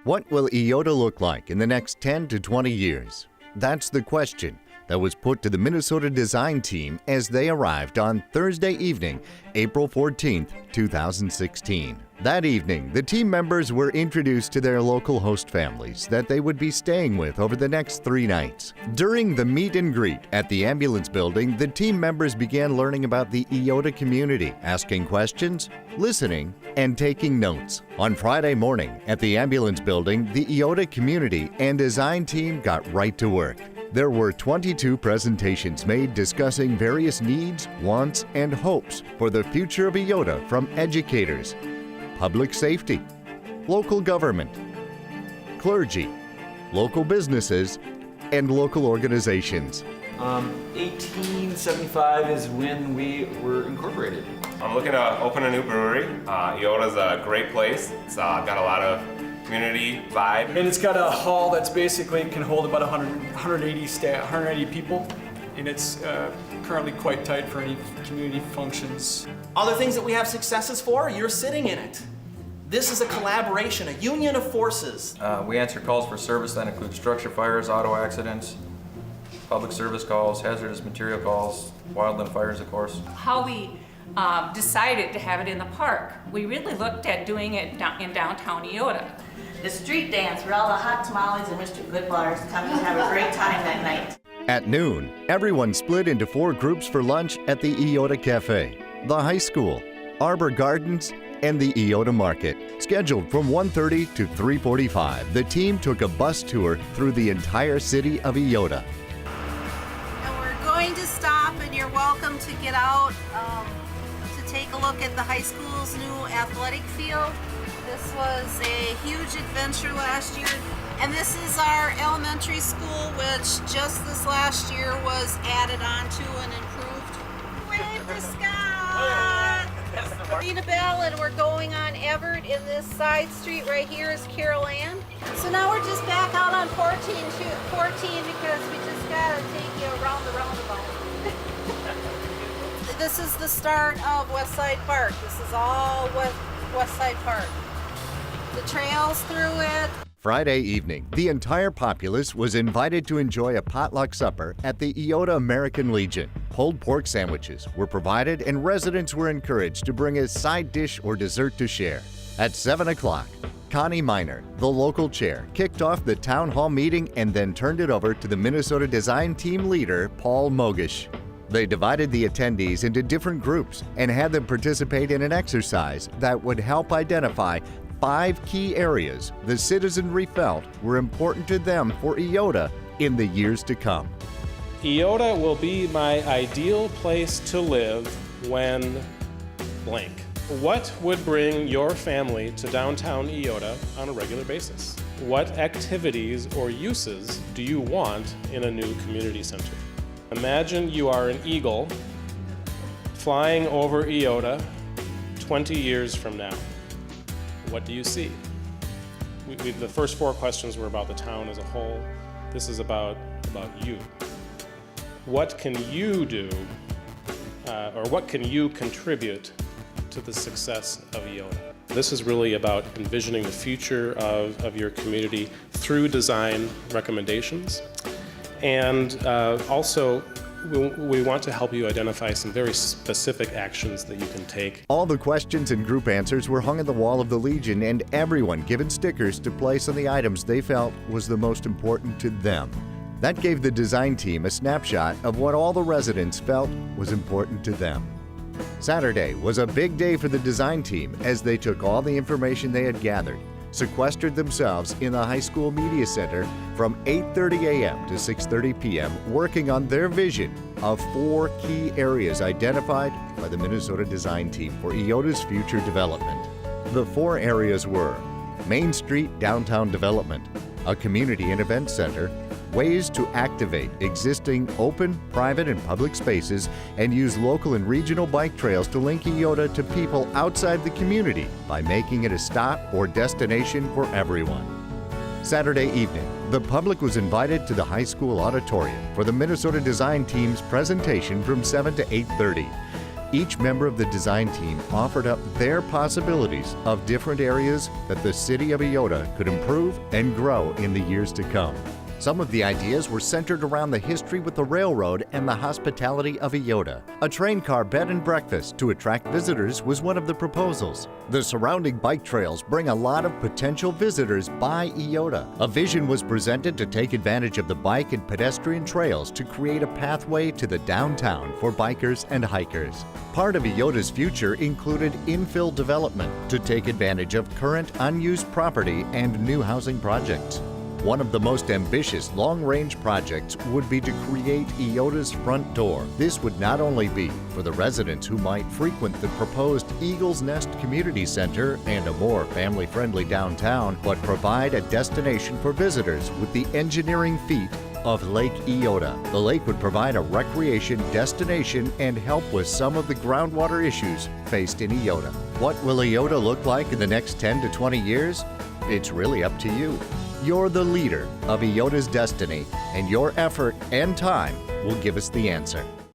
What will Eyota look like in the next 10 to 20 years? That's the question that was put to the Minnesota design team as they arrived on Thursday evening, April 14, 2016. That evening, the team members were introduced to their local host families that they would be staying with over the next 3 nights. During the meet and greet at the ambulance building, the team members began learning about the Eyota community, asking questions, listening, and taking notes. On Friday morning at the ambulance building, the Eyota community and design team got right to work. There were 22 presentations made discussing various needs, wants, and hopes for the future of Eyota from educators, public safety, local government, clergy, local businesses, and local organizations. 1875 is when we were incorporated. I'm looking to open a new brewery. Eyota's a great place. It's got a lot of community vibe. And it's got a hall that's basically can hold about 180 people, and it's currently quite tight for any community functions. Other things that we have successes for, you're sitting in it. This is a collaboration, a union of forces. We answer calls for service that include structure fires, auto accidents, public service calls, hazardous material calls, wildland fires, of course. How we decided to have it in the park. We really looked at doing it in downtown Eyota. The street dance where all the hot tamales and Mr. Goodbars come and have a great time that night. At noon, everyone split into 4 groups for lunch at the Eyota Cafe, the high school, Arbor Gardens, and the Eyota Market. Scheduled from 1:30 to 3:45, the team took a bus tour through the entire city of Eyota. And we're going to stop, and you're welcome to get out to take a look at the high school's new athletic field. This was a huge adventure last year, and this is our elementary school, which just this last year was added on to and improved. Wave to Scott! Rita Bell, and we're going on Everett, in this side street right here is Carol Ann. So now we're just back out on 14 because we just gotta take you around the roundabout. This is the start of West Side Park. This is all West Side Park. The trails through it. Friday evening, the entire populace was invited to enjoy a potluck supper at the Eyota American Legion. Pulled pork sandwiches were provided, and residents were encouraged to bring a side dish or dessert to share. At 7 o'clock, Connie Miner, the local chair, kicked off the town hall meeting and then turned it over to the Minnesota design team leader, Paul Mogish. They divided the attendees into different groups and had them participate in an exercise that would help identify 5 key areas the citizenry felt were important to them for Eyota in the years to come. Eyota will be my ideal place to live when blank. What would bring your family to downtown Eyota on a regular basis? What activities or uses do you want in a new community center? Imagine you are an eagle flying over Eyota 20 years from now. What do you see? The first 4 questions were about the town as a whole. This is about you. What can you do, or what can you contribute to the success of Eyota? This is really about envisioning the future of your community through design recommendations. And also, we want to help you identify some very specific actions that you can take. All the questions and group answers were hung on the wall of the Legion, and everyone given stickers to place on the items they felt was the most important to them. That gave the design team a snapshot of what all the residents felt was important to them. Saturday was a big day for the design team as they took all the information they had gathered, sequestered themselves in the high school media center from 8:30 a.m. to 6:30 p.m. working on their vision of 4 key areas identified by the Minnesota design team for Eyota's future development. The 4 areas were Main Street downtown development, a community and event center, ways to activate existing open, private, and public spaces, and use local and regional bike trails to link Eyota to people outside the community by making it a stop or destination for everyone. Saturday evening, the public was invited to the high school auditorium for the Minnesota design team's presentation from 7 to 8:30. Each member of the design team offered up their possibilities of different areas that the city of Eyota could improve and grow in the years to come. Some of the ideas were centered around the history with the railroad and the hospitality of Eyota. A train car bed and breakfast to attract visitors was one of the proposals. The surrounding bike trails bring a lot of potential visitors by Eyota. A vision was presented to take advantage of the bike and pedestrian trails to create a pathway to the downtown for bikers and hikers. Part of Eyota's future included infill development to take advantage of current unused property and new housing projects. One of the most ambitious long-range projects would be to create Eyota's front door. This would not only be for the residents who might frequent the proposed Eagles Nest Community Center and a more family-friendly downtown, but provide a destination for visitors with the engineering feat of Lake Eyota. The lake would provide a recreation destination and help with some of the groundwater issues faced in Eyota. What will Eyota look like in the next 10 to 20 years? It's really up to you. You're the leader of Eyota's destiny, and your effort and time will give us the answer.